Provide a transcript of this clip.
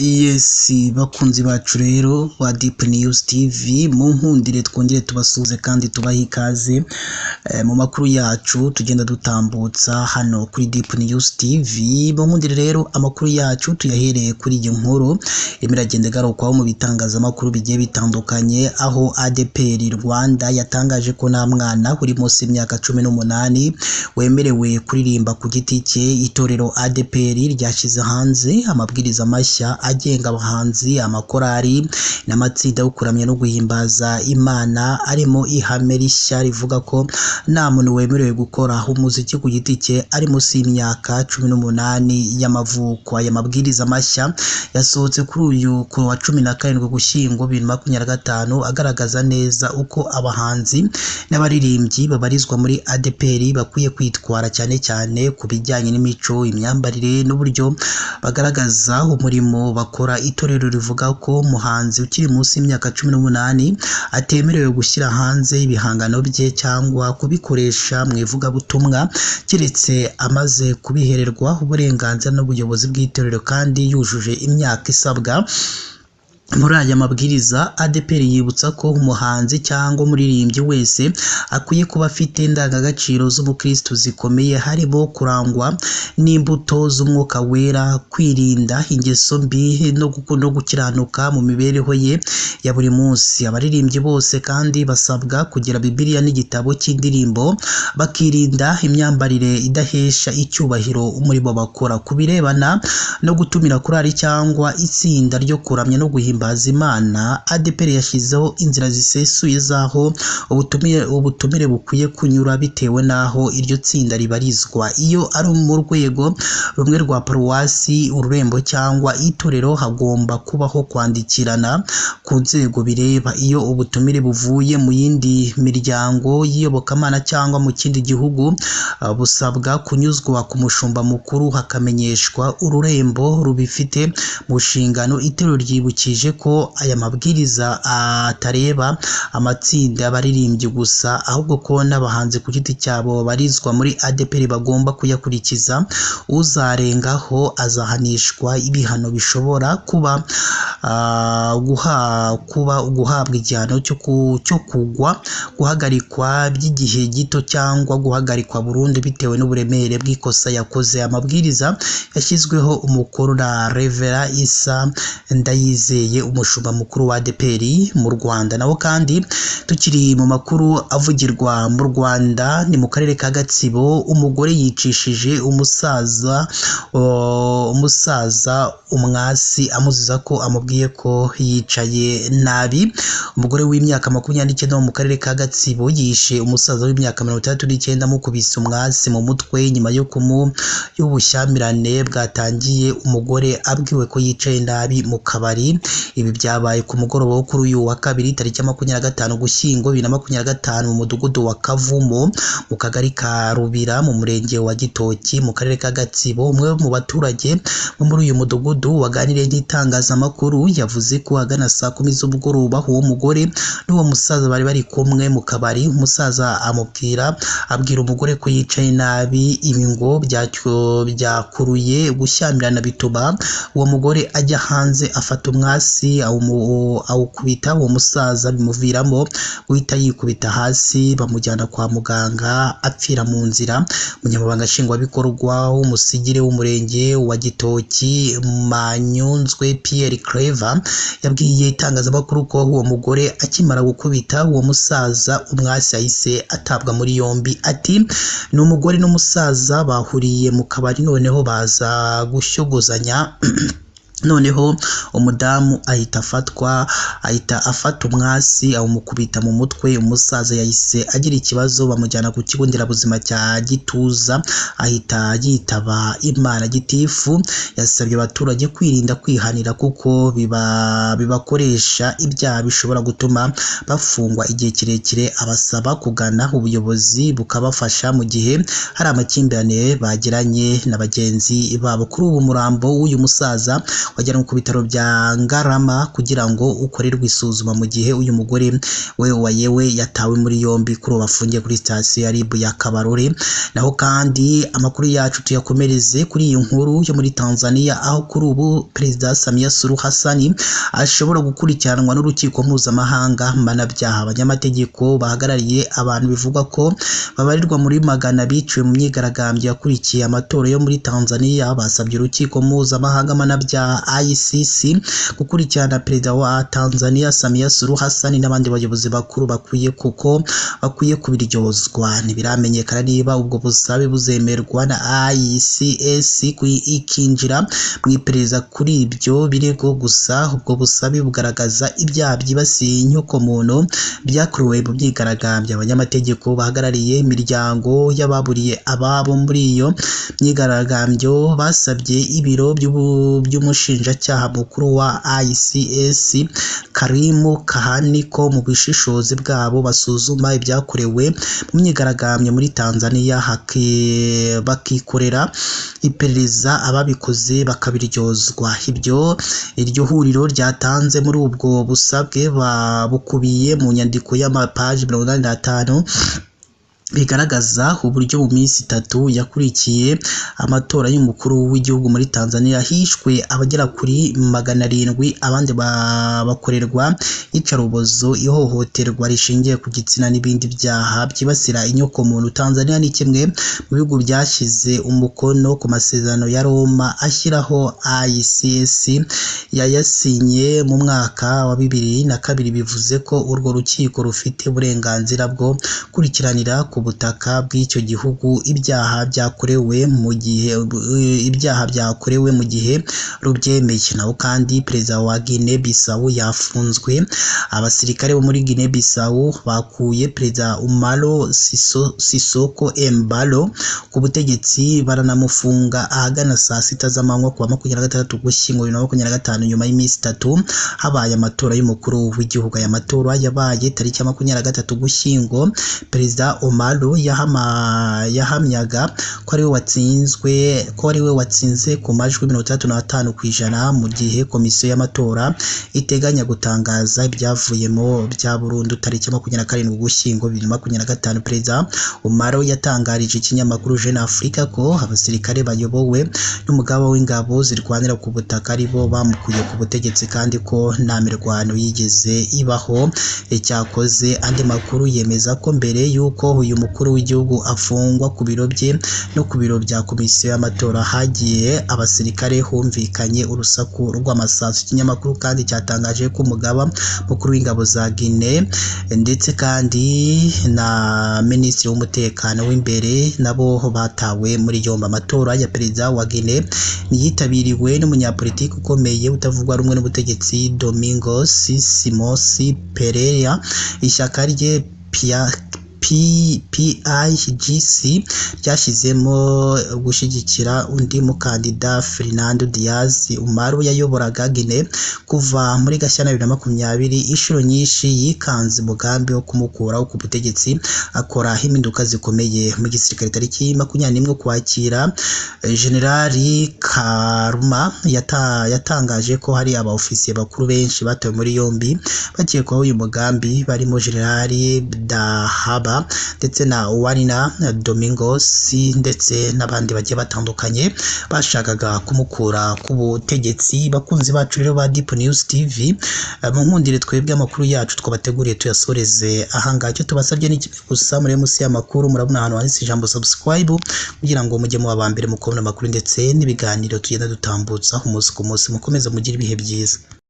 Yes, bakunzi bacu rero wa Deep News TV mu nkundire twongere tubasuze kandi tubaha ikaze mu makuru yacu tugenda dutambutsa hano kuri Deep News TV. Mu nkundire rero amakuru yacu tuyahereye kuri iyi nkuru imiragende garukwaho mu bitangazamakuru bigiye bitandukanye, aho ADPR Rwanda yatangaje ko nta mwana uri munsi y'imyaka 18 wemerewe kuririmba ku giti cye. Itorero ADPR ryashyize hanze amabwiriza mashya agenga abahanzi, amakorari n'amatsinda yo kuramya no guhimbaza Imana, arimo ihame rishya rivuga ko nta muntu wemerewe gukora umuziki ku giti cye ari munsi y'imyaka 18 y'amavuko. Aya mabwiriza mashya yasohotse kuri uyu wa 17 Ugushyingo 2025, agaragaza neza uko abahanzi n'abaririmbyi babarizwa muri ADPR bakwiye kwitwara, cyane cyane ku bijyanye n'imico, imyambarire n'uburyo bagaragaza umurimo bakora. Itorero rivuga ko umuhanzi ukiri munsi y'imyaka 18 atemerewe gushyira hanze ibihangano bye cyangwa kubikoresha mu ivugabutumwa keretse amaze kubihererwa uburenganzira n'ubuyobozi bw'itorero kandi yujuje imyaka isabwa. Muri aya mabwiriza ADPR yibutsa ko umuhanzi cyangwa umuririmbyi wese akwiye kuba afite indangagaciro z'ubukristo zikomeye, harimo kurangwa n'imbuto z'umwuka wera, kwirinda ingeso mbi no gukiranuka mu mibereho ye ya buri munsi. Abaririmbyi bose kandi basabwa kugira Bibiliya n'igitabo cy'indirimbo, bakirinda imyambarire idahesha icyubahiro umurimo bakora. Ku birebana no gutumira korali cyangwa itsinda ryo kuramya no guhimbaza Imana, ADPR yashyizeho inzira zisesuye zaho ubutumire bukwiye kunyura bitewe n'aho iryo tsinda ribarizwa. Iyo ari mu rwego rumwe rwa paruwasi, ururembo cyangwa itorero, hagomba kubaho kwandikirana ku nzego bireba. Iyo ubutumire buvuye mu yindi miryango y'iyobokamana cyangwa mu kindi gihugu, busabwa kunyuzwa ku mushumba mukuru, hakamenyeshwa ururembo rubifite mu nshingano. Itorero ryibukije ko aya mabwiriza atareba amatsinda y'abaririmbyi gusa, ahubwo ko n'abahanzi ku giti cyabo barizwa muri ADPR bagomba kuyakurikiza. Uzarengaho azahanishwa ibihano bishobora kuba guhabwa igihano cyo kugwa, guhagarikwa by'igihe gito cyangwa guhagarikwa burundu bitewe n'uburemere bw'ikosa yakoze. Amabwiriza yashyizweho umukono na Revera Isa Ndayizeye, umushumba mukuru wa ADPR mu Rwanda. Naho kandi tukiri mu makuru avugirwa mu Rwanda, ni mu karere ka Gatsibo, umugore yicishije umusaza umwasi amuziza ko amubwiye ko yicaye nabi. Umugore w'imyaka 29 mu karere ka Gatsibo yishe umusaza w'imyaka 39 amukubise umwasi mu mutwe nyuma y'ubushyamirane bwatangiye umugore abwiwe ko yicaye nabi mu kabari. Ibi byabaye ku mugoroba wo kuri uyu wa kabiri tariki 25 Ugushyingo 2025 mu mudugudu wa Kavumo mu kagari ka Rubira mu murenge wa Gitoki mu karere ka Gatsibo. Umwe mu baturage bo muri uyu mudugudu waganiriye n'itangazamakuru yavuze ko agana saa 10 z'umugoroba uwo mugore n'uwo musaza bari bari kumwe mu kabari. Umusaza abwira umugore ko yicaye nabi. Ibi ngo byakuruye gushyamirana bituma uwo mugore ajya hanze afata umwasi awukubita uwo musaza, bimuviramo guhita yikubita hasi, bamujyana kwa muganga apfira mu nzira. Umunyamabanga nshingwabikorwa w'umusigire w'umurenge wa Gitoki Manyunzwe Pierre Claver yabwiye itangazamakuru ko uwo mugore akimara gukubita uwo musaza umwasi yahise atabwa muri yombi. Ati ni umugore n'umusaza bahuriye mu kabari, noneho baza gushyogozanya noneho umudamu ahita afata umwasi awumukubita mu mutwe. Umusaza yahise agira ikibazo, bamujyana ku kigo nderabuzima cya Gituza ahita yitaba Imana. Gitifu yasabye abaturage kwirinda kwihanira kuko bibakoresha ibyaha bishobora gutuma bafungwa igihe kirekire. Abasaba kugana ubuyobozi bukabafasha mu gihe hari amakimbirane bagiranye na bagenzi babo. Kuri ubu umurambo w'uyu musaza wajyanwe ku bitaro bya Ngarama kugira ngo ukorerwe isuzuma mu gihe uyu mugore yewe yatawe muri yombi kuri ubu afungiye kuri sitasiyo ya RIB ya Kabarore. Naho kandi amakuru yacu tuyakomereze kuri iyi nkuru yo muri Tanzania, aho kuri ubu Perezida Samia Suluhu Hassan ashobora gukurikiranwa n'urukiko mpuzamahanga mpanabyaha. Abanyamategeko bahagarariye abantu bivugwa ko babarirwa muri magana biciwe mu myigaragambyo yakurikiye amatora yo muri Tanzania basabye urukiko mpuzamahanga mpanabyaha ICC gukurikirana Perezida wa Tanzania Samia Suluhu Hassan n'abandi bayobozi bakuru bakwiye kubiryozwa. Ntibiramenyekana niba ubwo busabe buzemerwa na ICS ikinjira mu iperereza kuri ibyo birego. Gusa ubwo busabe bugaragaza ibyaha byibasiye inyokomuntu byakorewe mu myigaragambyo. Abanyamategeko bahagarariye imiryango y'ababuriye ababo muri iyo myigaragambyo basabye ibiro by'umushinjacyaha mukuru wa ICS Karimu Kahani ko mu bushishozi bwabo basuzuma ibyakorewe mu myigaragambyo muri Tanzania bakikorera iperereza ababikoze bakabiryozwa. Iryo huriro ryatanze muri ubwo busabwe bukubiye mu nyandiko y'amapaji 85 bigaragaza uburyo mu minsi 3 yakurikiye amatora y'umukuru w'igihugu muri Tanzania hishwe abagera kuri 700, abandi bakorerwa icarubozo, ihohoterwa rishingiye ku gitsina n'ibindi byaha byibasira inyokomuntu. Tanzania ni kimwe mu bihugu byashyize umukono ku masezerano ya Roma ashyiraho ICS yayasinye mu mwaka wa 2002, bivuze ko urwo rukiko rufite uburenganzira bwo kurikiranira ku butaka bw'icyo gihugu ibyaha byakorewe mu gihe rubyemeye. Naho kandi Perezida wa Guinea Bissau yafunzwe. Abasirikare bo muri Guinea Bissau bakuye Perezida Umaro Sissoco Embalo ku butegetsi baranamufunga ahagana saa 6 z'amanywa kuwa 26 Ugushyingo 2025 nyuma y'iminsi 3 habaye amatora y'umukuru w'igihugu. Aya matora yabaye tariki ya 23 Ugushyingo. Perezida Omaro yahamyaga ko ari we watsinze ku majwi 35% mu gihe komisiyo y'amatora iteganya gutangaza ibyavuyemo bya burundu tariki 27 Ugushyingo 2025. Perezida Omaro yatangarije ikinyamakuru Jeune Afrique ko abasirikare bayobowe n'umugaba w'ingabo zirwanira ku butaka aribo bamukuye ku butegetsi kandi ko nta mirwano yigeze ibaho. Icyakoze andi makuru yemeza ko mbere y'uko uyu mukuru w'igihugu afungwa ku biro bye no ku biro bya komisiyo y'amatora hagiye abasirikare humvikanye urusaku rw'amasasu. Ikinyamakuru kandi cyatangaje ko umugaba mukuru w'ingabo za Guinea ndetse kandi na minisitiri w'umutekano w'imbere nabo batawe muri yombi. Amatora ya Perezida wa Guinea niyitabiriwe n'umunyapolitiki ukomeye utavugwa rumwe n'ubutegetsi Domingos Simões Pereira. Ishyaka rye PIGC ryashyizemo gushyigikira undi mukandida Fernando Dias. Umaro yayoboraga Guinea kuva muri Gashyantare 2020. Inshuro nyinshi yikanze umugambi wo kumukuraho ku butegetsi, akora impinduka zikomeye mu gisirikare. Tariki 21 Ukwakira Generali Karuma yatangaje ko hari abaofisiye bakuru benshi batawe muri yombi bakekwaho uyu mugambi, barimo Generali Dahaba ndetse na Warina Domingos ndetse n'abandi bagiye batandukanye bashakaga kumukura ku butegetsi. Bakunzi bacu rero ba Deep News TV, mu nkundire twebwe amakuru yacu twabateguriye tuyasoreze ahangaha. Icyo tubasabye ni gusa muri munsi y'amakuru murabona ahantu handitse ijambo subscribe kugira ngo mujye mu abambere mukobona amakuru ndetse n'ibiganiro tugenda dutambutsa umunsi ku munsi. Mukomeze mugire ibihe byiza.